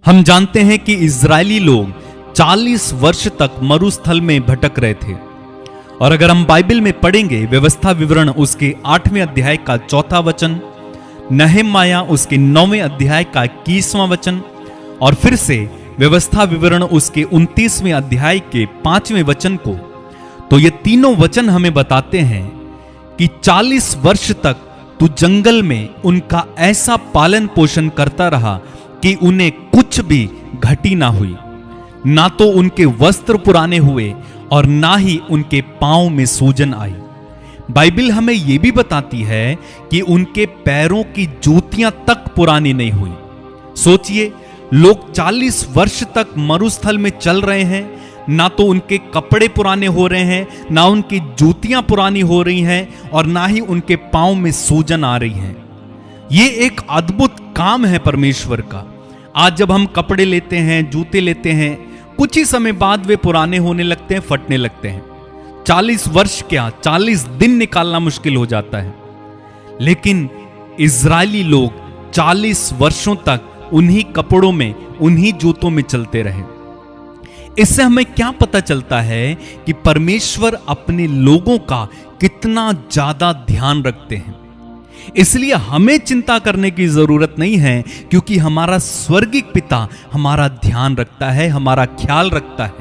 हम जानते हैं कि इजरायली लोग 40 वर्ष तक मरुस्थल में भटक रहे थे। और अगर हम बाइबल में पढ़ेंगे व्यवस्था विवरण उसके 8वें अध्याय का 4था वचन, नहम्याह उसके 9वें अध्याय का 21वां वचन और फिर से व्यवस्था विवरण उसके 29वें अध्याय के 5वें वचन को, तो ये तीनों वचन हमें बताते हैं कि 40 वर्ष तक तू जंगल में उनका ऐसा पालन पोषण करता रहा कि उन्हें कुछ भी घटी ना हुई, ना तो उनके वस्त्र पुराने हुए और ना ही उनके पांव में सूजन आई। बाइबल हमें यह भी बताती है कि उनके पैरों की जूतियां तक पुरानी नहीं हुई। सोचिए, लोग 40 वर्ष तक मरुस्थल में चल रहे हैं, ना तो उनके कपड़े पुराने हो रहे हैं, ना उनकी जूतियां पुरानी हो रही हैं और ना ही उनके पांव में सूजन आ रही है। यह एक अद्भुत काम है परमेश्वर का। आज जब हम कपड़े लेते हैं, जूते लेते हैं, कुछ ही समय बाद वे पुराने होने लगते हैं, फटने लगते हैं। 40 वर्ष क्या, 40 दिन निकालना मुश्किल हो जाता है। लेकिन इजरायली लोग 40 वर्षों तक उन्हीं कपड़ों में, उन्हीं जूतों में चलते रहे। इससे हमें क्या पता चलता है कि परमेश्वर अपने लोगों का कितना ज्यादा ध्यान रखते हैं। इसलिए हमें चिंता करने की जरूरत नहीं है, क्योंकि हमारा स्वर्गीय पिता हमारा ध्यान रखता है, हमारा ख्याल रखता है,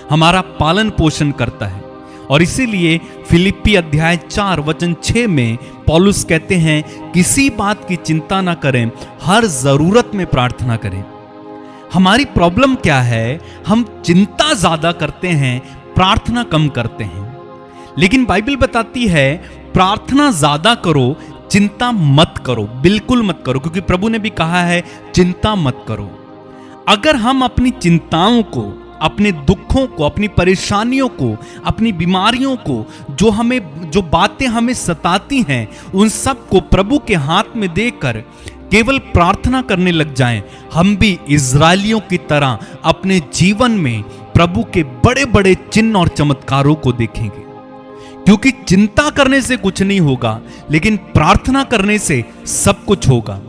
हमारा पालन पोषण करता है। और इसीलिए फिलिप्पी अध्याय 4 वचन 6 में पौलुस कहते हैं, किसी बात की चिंता ना करें, हर जरूरत में प्रार्थना करें। हमारी प्रॉब्लम क्या है? हम चिंता ज्यादा करते हैं, प्रार्थना कम करते हैं। लेकिन बाइबल बताती है प्रार्थना ज्यादा करो, चिंता मत करो, बिल्कुल मत करो, क्योंकि प्रभु ने भी कहा है चिंता मत करो। अगर हम अपनी चिंताओं को, अपने दुखों को, अपनी परेशानियों को, अपनी बीमारियों को, जो बातें हमें सताती हैं, उन सब को प्रभु के हाथ में देकर केवल प्रार्थना करने लग जाएं, हम भी इजरायलियों की तरह अपने जीवन में प्रभु के बड़े बड़े चिन्ह और चमत्कारों को देखेंगे। क्योंकि चिंता करने से कुछ नहीं होगा, लेकिन प्रार्थना करने से सब कुछ होगा।